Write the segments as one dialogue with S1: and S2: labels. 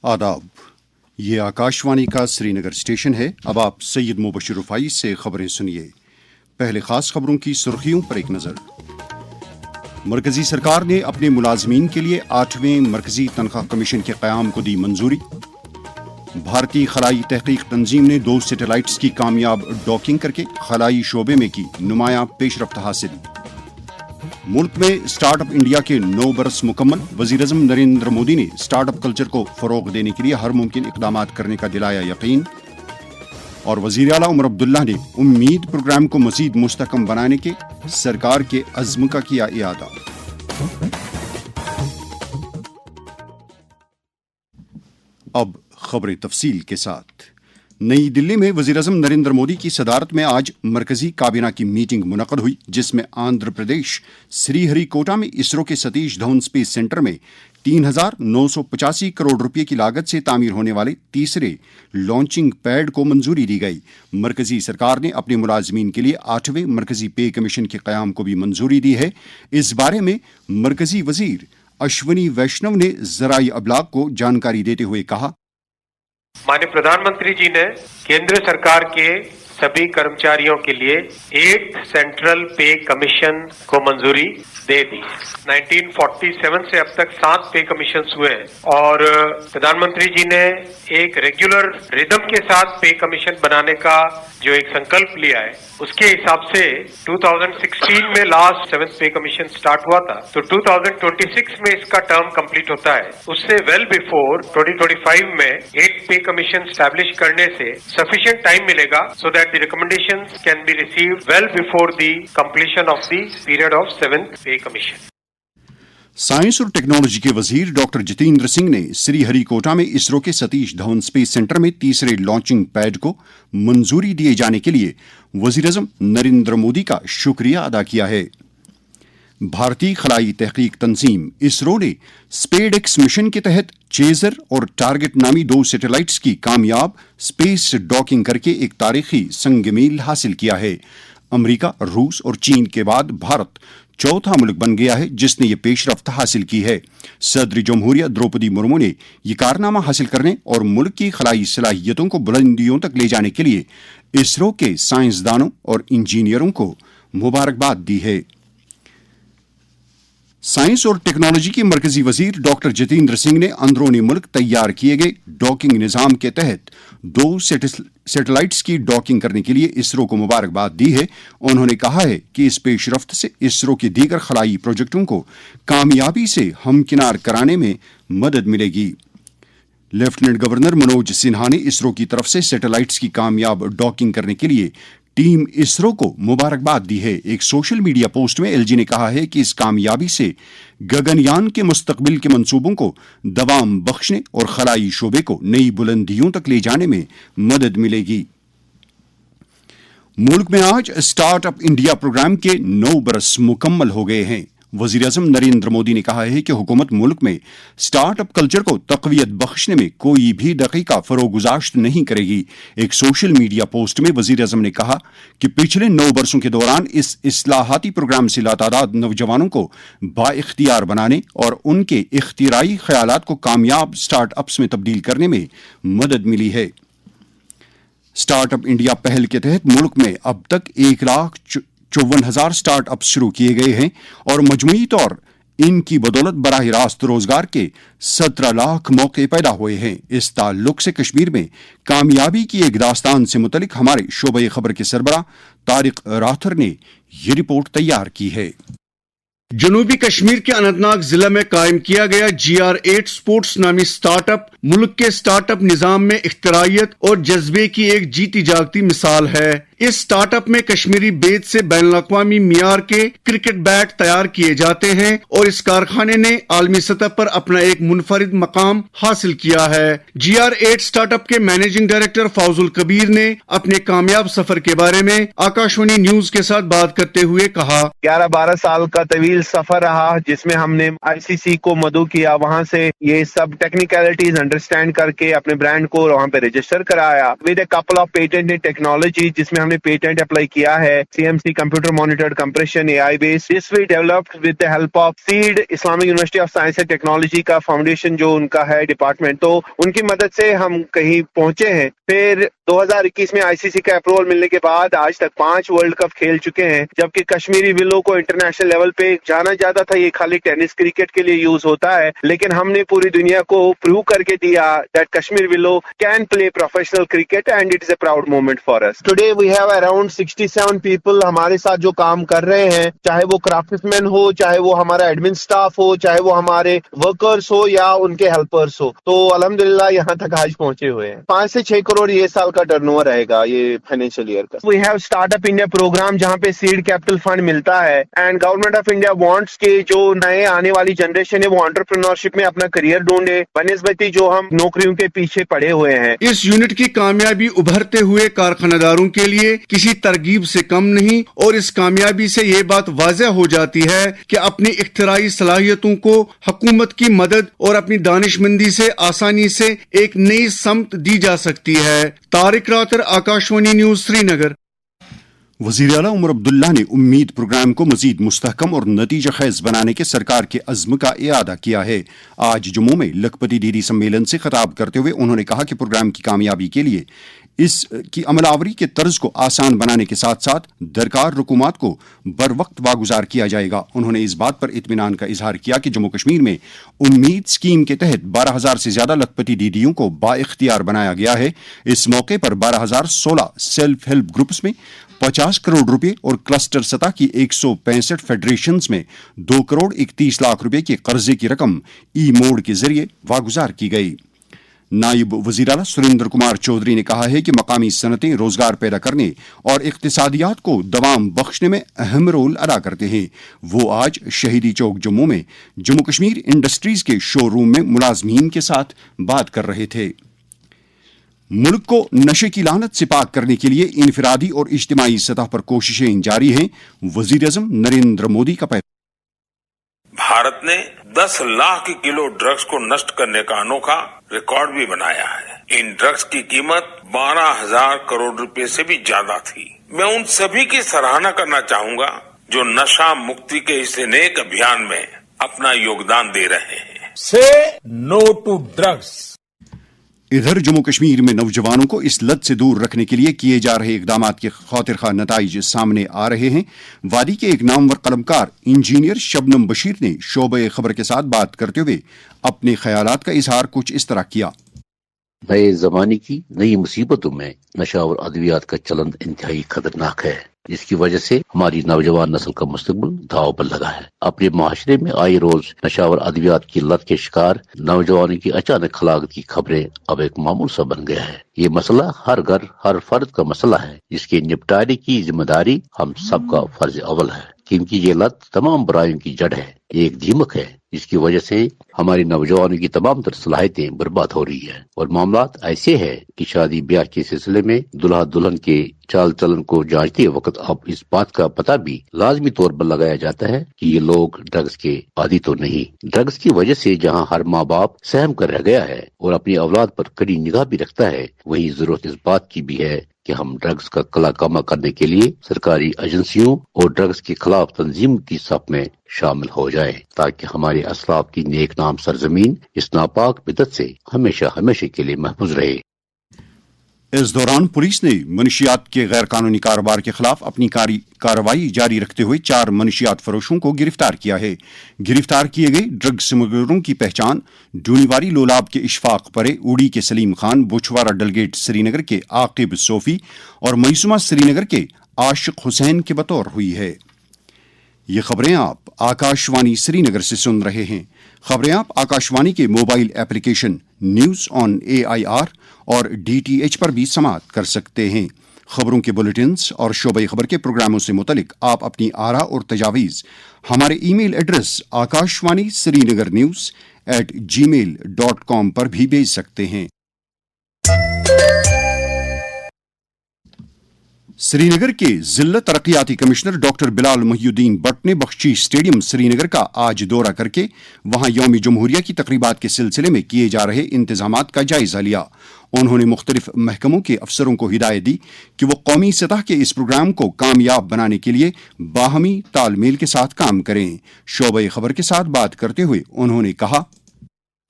S1: आदाब, ये आकाशवाणी का श्रीनगर स्टेशन है। अब आप सैयद मुबशिर रुफाई से खबरें सुनिए। पहले खास खबरों की सुर्खियों पर एक नजर। मरकजी सरकार ने अपने मुलाजमीन के लिए 8वें मरकजी तनख्वाह कमीशन के क़याम को दी मंजूरी। भारतीय खलाई तहकीक तंजीम ने 2 सैटेलाइट्स की कामयाब डॉकिंग करके खलाई शोबे में की नुमायां पेशरफ्त हासिल। मुल्क में स्टार्ट अप इंडिया के 9 बरस मुकम्मल। वज़ीर-ए-आज़म नरेंद्र मोदी ने स्टार्ट अप कल्चर को फ़रोग़ देने के लिए हर मुमकिन इक़दामात करने का दिलाया यकीन। और वज़ीर आला उमर अब्दुल्ला ने उम्मीद प्रोग्राम को मज़ीद मुस्तहकम बनाने के सरकार के अज़्म का किया इआदा। अब खबरें तफसील के साथ। नई दिल्ली में वज़ीर-ए-आज़म नरेंद्र मोदी की सदारत में आज मरकजी काबीना की मीटिंग मुनक़द हुई, जिसमें आंध्र प्रदेश श्रीहरिकोटा में इसरो के सतीश धवन स्पेस सेंटर में 3,985 करोड़ रुपये की लागत से तामीर होने वाले तीसरे लॉन्चिंग पैड को मंजूरी दी गई। मरकजी सरकार ने अपने मुलाजमीन के लिए 8वें मरकजी पे कमीशन के क़याम को भी मंजूरी दी है। इस बारे में मरकजी वज़ीर अश्विनी वैष्णव ने ज़राई अबलाग को जानकारी देते हुए कहा,
S2: माननीय प्रधानमंत्री जी ने केंद्र सरकार के सभी कर्मचारियों के लिए 8 सेंट्रल पे कमीशन को मंजूरी दे दी। 1947 से अब तक 7 पे कमीशन हुए हैं और प्रधानमंत्री जी ने एक रेगुलर रिदम के साथ पे कमीशन बनाने का जो एक संकल्प लिया है, उसके हिसाब से 2016 में लास्ट 7th पे कमीशन स्टार्ट हुआ था, तो 2026 में इसका टर्म कंप्लीट होता है। उससे वेल बिफोर 2025 में 8 पे कमीशन स्टैब्लिश करने से सफिशिएंट टाइम मिलेगा so that the recommendations can be received well before the completion of the period of 7th पे कमीशन।
S1: साइंस और टेक्नोलॉजी के वजीर डॉक्टर जितेंद्र सिंह ने श्रीहरिकोटा में इसरो के सतीश धवन स्पेस सेंटर में तीसरे लॉन्चिंग पैड को मंजूरी दिए जाने के लिए वज़ीर-ए-आज़म नरेंद्र मोदी का शुक्रिया अदा किया है। भारतीय खलाई तहकीक तंजीम इसरो ने स्पेडएक्स मिशन के तहत चेजर और टारगेट नामी 2 सैटेलाइट्स की कामयाब स्पेस डॉकिंग करके एक तारीखी संग-मील हासिल किया है। अमेरिका, रूस और चीन के बाद भारत चौथा मुल्क बन गया है जिसने ये पेशरफ्त हासिल की है। सदर जमहूरिया द्रौपदी मुर्मू ने ये कारनामा हासिल करने और मुल्क की खलाई सलाहियतों को बुलंदियों तक ले जाने के लिए इसरो के साइंसदानों और इंजीनियरों को मुबारकबाद दी है। साइंस और टेक्नोलॉजी के मरकजी वजीर डॉक्टर जितेंद्र सिंह ने अंदरूनी मुल्क तैयार किए गए डॉकिंग निज़ाम के तहत 2 सैटेलाइट्स की डॉकिंग करने के लिए इसरो को मुबारकबाद दी है। उन्होंने कहा है कि इस पेशरफ्त से इसरो के दीगर खलाई प्रोजेक्टों को कामयाबी से हमकिनार कराने में मदद मिलेगी। लेफ्टिनेंट गवर्नर मनोज सिन्हा ने इसरो की तरफ से सैटेलाइट्स की कामयाब डॉकिंग करने के लिए टीम इसरो को मुबारकबाद दी है। एक सोशल मीडिया पोस्ट में एलजी ने कहा है कि इस कामयाबी से गगनयान के मुस्तकबिल के मंसूबों को दवाम बख्शने और खलाई शोबे को नई बुलंदियों तक ले जाने में मदद मिलेगी। मुल्क में आज स्टार्ट अप इंडिया प्रोग्राम के 9 बरस मुकम्मल हो गए हैं। वज़ीर-ए-आज़म नरेंद्र मोदी ने कहा है कि हुकूमत मुल्क में स्टार्टअप कल्चर को तक़वियत बख्शने में कोई भी दक़ीक़ा फ़रोग़ुज़ाश्त नहीं करेगी। एक सोशल मीडिया पोस्ट में वज़ीर-ए-आज़म ने कहा कि पिछले 9 बरसों के दौरान इस इस्लाहाती प्रोग्राम से लातादाद नौजवानों को बाइख्तियार बनाने और उनके इख्तिराई ख़यालात को कामयाब स्टार्टअप्स में तब्दील करने में मदद मिली है। स्टार्टअप इंडिया पहल के तहत मुल्क में अब तक 1,54,000 स्टार्टअप शुरू किए गए हैं और मजमूई तौर इनकी बदौलत बराह रास्त रोजगार के 17 लाख मौके पैदा हुए हैं। इस ताल्लुक से कश्मीर में कामयाबी की एक दास्तान से मुतलिक हमारे शोबे खबर के सरबराह तारिक राथर ने ये रिपोर्ट तैयार की है।
S3: जनूबी कश्मीर के अनंतनाग जिला में कायम किया गया GR8 स्पोर्ट्स नामी स्टार्टअप मुल्क के स्टार्टअप निजाम में इख्तिराइयत और जज्बे की एक जीती जागती मिसाल है। इस स्टार्टअप में कश्मीरी बेज से बैनुल-अक़वामी मियार के क्रिकेट बैट तैयार किए जाते हैं और इस कारखाने ने आलमी सतह पर अपना एक मुनफरिद मकाम हासिल किया है। GR8 स्टार्टअप के मैनेजिंग डायरेक्टर फौजुल कबीर ने अपने कामयाब सफर के बारे में आकाशवाणी न्यूज के साथ बात करते हुए कहा,
S4: 11-12 साल का तवील सफर रहा जिसमें हमने आईसीसी को मदऊ किया, वहां से ये सब टेक्निकलिटीज अंडरस्टैंड करके अपने ब्रांड को वहां पे रजिस्टर कराया with a couple of patent in technology, जिसमें हमने पेटेंट अप्लाई किया है CMC computer monitored compression AI based. This we developed with the help of seed Islamic university of science and technology का foundation जो उनका है department, तो उनकी मदद से हम कहीं पहुंचे हैं। फिर 2021 में आईसीसी का अप्रूवल मिलने के बाद आज तक 5 वर्ल्ड कप खेल चुके हैं, जबकि कश्मीरी विलो को इंटरनेशनल लेवल पे जाना जाता था, ये खाली टेनिस क्रिकेट के लिए यूज होता है, लेकिन हमने पूरी दुनिया को प्रूव करके दिया that Kashmir willow can play professional cricket and it is a proud moment for us. Today we have around 67 people हमारे साथ जो काम कर रहे हैं, चाहे वो क्राफ्ट्समैन हो, चाहे वो हमारा एडमिन स्टाफ हो, चाहे वो हमारे वर्कर्स हो या उनके हेल्पर्स हो, तो अल्हम्दुलिल्लाह यहाँ तक आज पहुंचे हुए हैं। 5 से 6 करोड़ ये साल का टर्नओवर रहेगा ये फाइनेंशियल ईयर का। We have startup India program जहाँ पे सीड कैपिटल फंड मिलता है and government of India wants के जो नए आने वाली जनरेशन है वो एंटरप्रेन्योरशिप में अपना करियर ढूंढे बनिस्बती जो हम नौकरियों के पीछे पड़े हुए हैं।
S3: इस यूनिट की कामयाबी उभरते हुए कारखानेदारों के लिए किसी तरगीब से कम नहीं, और इस कामयाबी से ये बात वाज़ेह हो जाती है कि अपनी इख्तिराई सलाहियतों को हुकूमत की मदद और अपनी दानिशमंदी से आसानी से एक नई समत दी जा सकती है। तारिक रातर, आकाशवाणी न्यूज, श्रीनगर।
S1: वज़ीर आला उमर अब्दुल्ला ने उम्मीद प्रोग्राम को मजीद मुस्तहकम और नतीजा खेज बनाने के सरकार के अज़्म का इआदा किया है। आज जम्मू में लखपति दीदी सम्मेलन से खिताब करते हुए उन्होंने कहा कि प्रोग्राम की कामयाबी के लिए इसकी अमलावरी के तर्ज को आसान बनाने के साथ साथ दरकार रुकूमात को बर वक्त वागुजार किया जाएगा। उन्होंने इस बात पर इत्मीनान का इजहार किया कि जम्मू कश्मीर में उम्मीद स्कीम के तहत 12,000 से ज्यादा लखपति दीदियों को बाइख्तियार बनाया गया है। इस मौके पर 12,016 सेल्फ हेल्प ग्रुप्स में 50 करोड़ रुपए और क्लस्टर सतह की 165 फेडरेशंस में 2 करोड़ 31 लाख रुपए के कर्जे की रकम ई मोड के जरिए वागुजार की गई। नायब वज़ीर आला सुरेंद्र कुमार चौधरी ने कहा है कि मकामी सनतें रोजगार पैदा करने और इक्तिसादियात को दवाम बख्शने में अहम रोल अदा करते हैं। वो आज शहीदी चौक जम्मू में जम्मू कश्मीर इंडस्ट्रीज के शोरूम में मुलाजमीन के साथ बात कर रहे थे। मुल्क को नशे की लानत से पाक करने के लिए इनफरादी और इज्तिमाई सतह पर कोशिशें जारी हैं। वज़ीर आज़म नरेंद्र मोदी का
S5: भारत ने 10 लाख किलो ड्रग्स को नष्ट करने का अनोखा रिकॉर्ड भी बनाया है। इन ड्रग्स की कीमत 12,000 करोड़ रुपए से भी ज्यादा थी। मैं उन सभी की सराहना करना चाहूंगा जो नशा मुक्ति के इस नेक अभियान में अपना योगदान दे रहे हैं।
S6: से नो टू ड्रग्स।
S1: इधर जम्मू कश्मीर में नौजवानों को इस लत से दूर रखने के लिए किए जा रहे इकदामात के खातिरखा नताइज सामने आ रहे हैं। वादी के एक नामवर कलमकार इंजीनियर शबनम बशीर ने शोबे खबर के साथ बात करते हुए अपने ख्यालात का इजहार कुछ इस तरह किया।
S7: नए जमाने की नई मुसीबतों में नशा और अद्वियात का चलन इंतहाई खतरनाक है, जिसकी वजह से हमारी नौजवान नस्ल का मुस्तकबिल दांव पर लगा है। अपने माशरे में आए रोज नशा और अद्वियात की लत के शिकार नौजवानों की अचानक हलाकत की खबरें अब एक मामूल सा बन गया है। ये मसला हर घर हर फर्द का मसला है, जिसके निपटारे की जिम्मेदारी हम सबका फर्ज अव्वल है, क्योंकि ये लत तमाम बुराइयों की जड़ है। ये एक दीमक है जिसकी वजह से हमारी नौजवानों की तमाम तर सलाहियतें बर्बाद हो रही है। और मामलात ऐसे है कि शादी ब्याह के सिलसिले में दुल्हा दुल्हन के चाल चलन को जांचते वक्त अब इस बात का पता भी लाजमी तौर पर लगाया जाता है कि ये लोग ड्रग्स के आदी तो नहीं। ड्रग्स की वजह से जहां हर माँ बाप सहम कर रह गया है और अपनी औलाद पर कड़ी निगाह भी रखता है, वहीं जरूरत इस बात की भी है कि हम ड्रग्स का कलाकामा करने के लिए सरकारी एजेंसियों और ड्रग्स के खिलाफ तंजीम की सफ में शामिल हो जाएं, ताकि हमारे असलाफ की नेक नाम सरजमीन इस नापाक बिदत से हमेशा हमेशा के लिए महफूज रहे।
S1: इस दौरान पुलिस ने मनशियात के गैर कानूनी कारोबार के खिलाफ अपनी कार्रवाई जारी रखते हुए 4 मनशियात फरोशों को गिरफ्तार किया है। गिरफ्तार किए गए ड्रग स्मगलरों की पहचान डूनीवारी लोलाब के इशफाक परे, उड़ी के सलीम खान, बुछवारा डलगेट श्रीनगर के आकिब सोफी और मईसुमा श्रीनगर के आशिक हुसैन के बतौर हुई है। ये खबरें आप आकाशवाणी श्रीनगर से सुन रहे हैं। खबरें आप आकाशवाणी के mobile application news on AIR और DTH पर भी समाअत कर सकते हैं। खबरों के बुलेटिन्स और शोबे खबर के प्रोग्रामों से मुतलिक आप अपनी आरा और तजावीज़ हमारे email address Akashvani Srinagar news@gmail.com पर भी भेज सकते हैं। श्री नगर के जिला तरक्याती कमिश्नर डॉक्टर बिलाल मुहियुद्दीन बट ने बख्शी स्टेडियम श्रीनगर का आज दौरा करके वहां यौम जमहूरिया की तकरीबात के सिलसिले में किए जा रहे इंतजामात का जायजा लिया। उन्होंने मुख्तलिफ महकमों के अफसरों को हिदायत दी कि वो कौमी सतह के इस प्रोग्राम को कामयाब बनाने के लिए बाहमी तालमेल के साथ काम करें। शोबे खबर के साथ बात करते हुए उन्होंने कहा,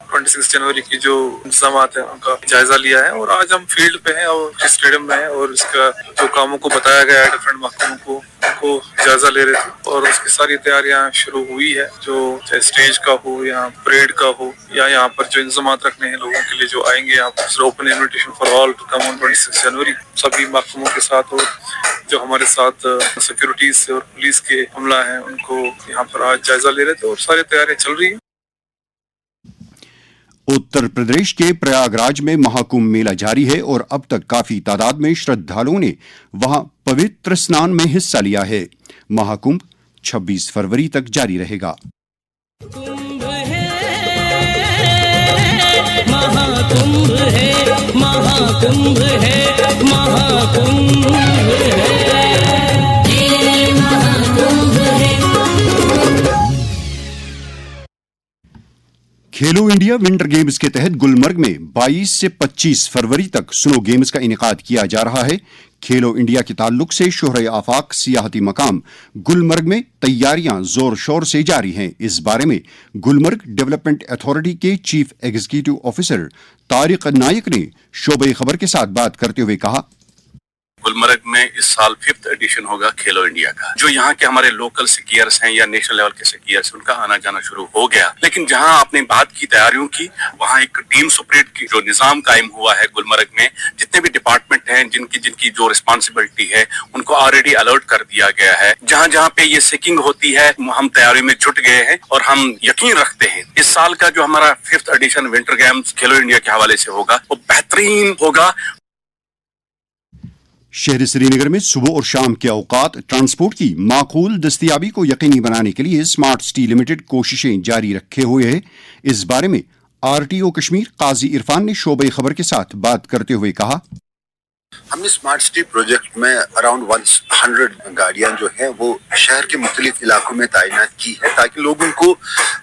S8: 26 जनवरी की जो इंतजाम है उनका जायजा लिया है और आज हम फील्ड पे हैं और स्टेडियम में हैं और इसका जो कामों को बताया गया है डिफरेंट महकमों को उनको जायजा ले रहे थे और उसकी सारी तैयारियां शुरू हुई है, जो चाहे स्टेज का हो या परेड का हो या यहाँ पर जो इंतजाम रखने हैं लोगों के लिए जो आएंगे यहाँ पर open invitation for all to come on 26 जनवरी सभी महकमों के साथ और जो हमारे साथ सिक्योरिटीज से और पुलिस के हमला है उनको यहाँ पर आज जायजा ले रहे थे और सारी तैयारियां चल रही है।
S1: उत्तर प्रदेश के प्रयागराज में महाकुंभ मेला जारी है और अब तक काफी तादाद में श्रद्धालुओं ने वहां पवित्र स्नान में हिस्सा लिया है। महाकुंभ 26 फरवरी तक जारी रहेगा।
S9: महाकुंभ है, महाकुंभ है, महाकुंभ है, ये महाकुंभ है।
S1: खेलो इंडिया विंटर गेम्स के तहत गुलमर्ग में 22 से 25 फरवरी तक स्नो गेम्स का इनेकाद किया जा रहा है। खेलो इंडिया के ताल्लुक से शोहरे आफाक सियाहती मकाम गुलमर्ग में तैयारियां जोर शोर से जारी हैं। इस बारे में गुलमर्ग डेवलपमेंट अथॉरिटी के चीफ एग्जीक्यूटिव ऑफिसर तारिक नायक ने शोबे खबर के साथ बात करते हुए कहा,
S10: गुलमर्ग में इस साल 5th एडिशन होगा खेलो इंडिया का। जो यहाँ के हमारे लोकल स्कीयर्स हैं या नेशनल लेवल के स्कीयर्स, उनका आना जाना शुरू हो गया। लेकिन जहाँ आपने बात की तैयारियों की, वहाँ एक टीम स्पिरिट की जो निजाम कायम हुआ है गुलमर्ग में, जितने भी डिपार्टमेंट हैं जिनकी जो रिस्पॉन्सिबिलिटी है उनको ऑलरेडी अलर्ट कर दिया गया है। जहाँ जहाँ पे ये सेकिंग होती है हम तैयारी में जुट गए हैं और हम यकीन रखते हैं इस साल का जो हमारा 5th एडिशन विंटर गेम्स खेलो इंडिया के हवाले से होगा वो बेहतरीन होगा।
S1: शहर श्रीनगर में सुबह और शाम के औकात ट्रांसपोर्ट की माकूल दस्तयाबी को यकीनी बनाने के लिए स्मार्ट सिटी लिमिटेड कोशिशें जारी रखे हुए है। इस बारे में आरटीओ कश्मीर काजी इरफान ने शोबे खबर के साथ बात करते हुए कहा,
S11: हमने स्मार्ट सिटी प्रोजेक्ट में अराउंड 100 गाड़ियां जो हैं वो शहर के मुख्तलिफ इलाकों में तैनात की है ताकि लोगों को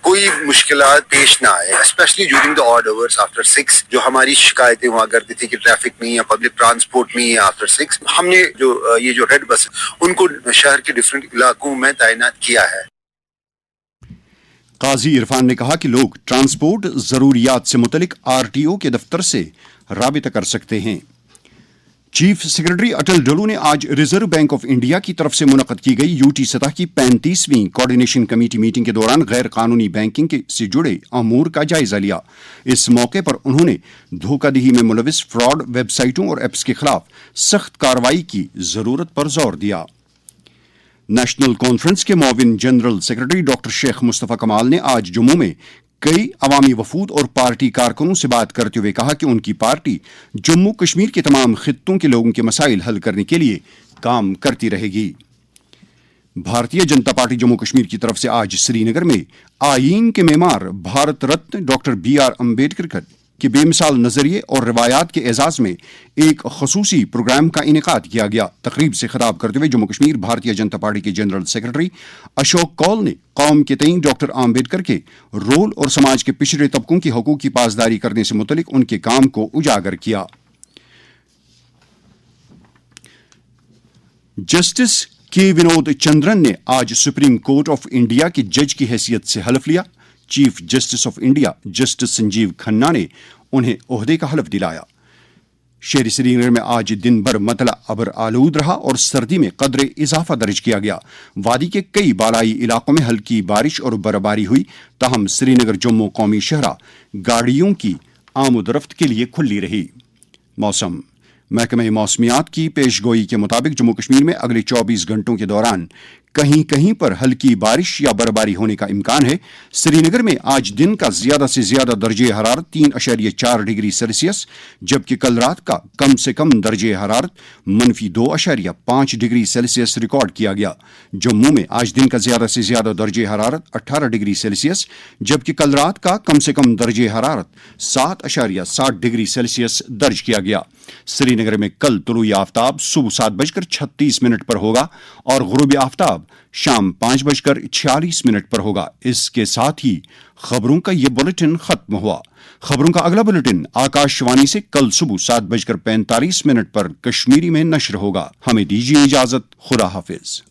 S11: कोई मुश्किलात पेश ना आए, specially during the odd hours after 6। जो हमारी शिकायतें हुआ करती थी कि ट्रैफिक नहीं है, पब्लिक ट्रांसपोर्ट नहीं है आफ्टर 6, हमने ये जो रेड बस उनको शहर के डिफरेंट इलाकों में तैनात किया है।
S1: काजी इरफान ने कहा कि लोग ट्रांसपोर्ट जरूरियात से मुतलिक आरटीओ के दफ्तर से राबिता कर सकते हैं। चीफ सेक्रेटरी अटल डोलू ने आज रिजर्व बैंक ऑफ इंडिया की तरफ से मुनक्कद की गई यूटी सतह की 35वीं कोऑर्डिनेशन कमेटी मीटिंग के दौरान गैर कानूनी बैंकिंग से जुड़े अमूर का जायजा लिया। इस मौके पर उन्होंने धोखाधड़ी में मुलविस फ्रॉड वेबसाइटों और एप्स के खिलाफ सख्त कार्रवाई की जरूरत पर जोर दिया। नेशनल कॉन्फ्रेंस के मुआविन general secretary doctor Sheikh Mustafa Kamal ने आज जम्मू में कई अवामी वफूद और पार्टी कारकुनों से बात करते हुए कहा कि उनकी पार्टी जम्मू कश्मीर के तमाम खित्तों के लोगों के मसाइल हल करने के लिए काम करती रहेगी। भारतीय जनता पार्टी जम्मू कश्मीर की तरफ से आज श्रीनगर में आईन के मेमार भारत रत्न डॉक्टर BR अम्बेडकर के बेमिसाल नजरिए और रिवायात के एजाज में एक खसूसी प्रोग्राम का इनेकाद किया गया। तकरीब से खिताब करते हुए जम्मू कश्मीर भारतीय जनता पार्टी के जनरल सेक्रेटरी अशोक कौल ने कौम के तईं डॉक्टर अम्बेडकर के रोल और समाज के पिछड़े तबकों की हकूक की पासदारी करने से मुतलिक उनके काम को उजागर किया। जस्टिस के विनोद चंद्रन ने आज सुप्रीम कोर्ट ऑफ इंडिया के जज की हैसियत से हलफ लिया। Chief justice of India justice Sanjeev Khanna ने उन्हें ओहदे का हलफ दिलाया। शहर श्रीनगर में आज दिन भर मतला अबर आलूद रहा और सर्दी में कदरे इजाफा दर्ज किया गया। वादी के कई बालाई इलाकों में हल्की बारिश और बर्फबारी हुई, ताहम श्रीनगर जम्मू कौमी शहरा गाड़ियों की आमदरफ्त के लिए खुली रही। मौसम महकमे मौसमियात की पेशगोई के मुताबिक जम्मू कश्मीर में अगले 24 घंटों के दौरान कहीं कहीं पर हल्की बारिश या बर्फबारी होने का इम्कान है। श्रीनगर में आज दिन का ज्यादा से ज्यादा दर्जे हरारत 3.4 डिग्री सेल्सियस, जबकि कल रात का कम से कम दर्जे हरारत -2.5 डिग्री सेल्सियस रिकॉर्ड किया गया। जम्मू में आज दिन का ज्यादा से ज्यादा दर्जे हरारत 18 डिग्री सेल्सियस, जबकि कल रात का कम से कम दर्जे हरारत 7.7 डिग्री सेल्सियस दर्ज किया गया। श्रीनगर में कल तुलुई आफ्ताब सुबह 7:36 पर होगा और गुरूब आफ्ताब शाम 5:46 पर होगा। इसके साथ ही खबरों का ये बुलेटिन खत्म हुआ। खबरों का अगला बुलेटिन आकाशवाणी से कल सुबह 7:45 पर कश्मीरी में नश्र होगा। हमें दीजिए इजाजत। खुदा हाफिज।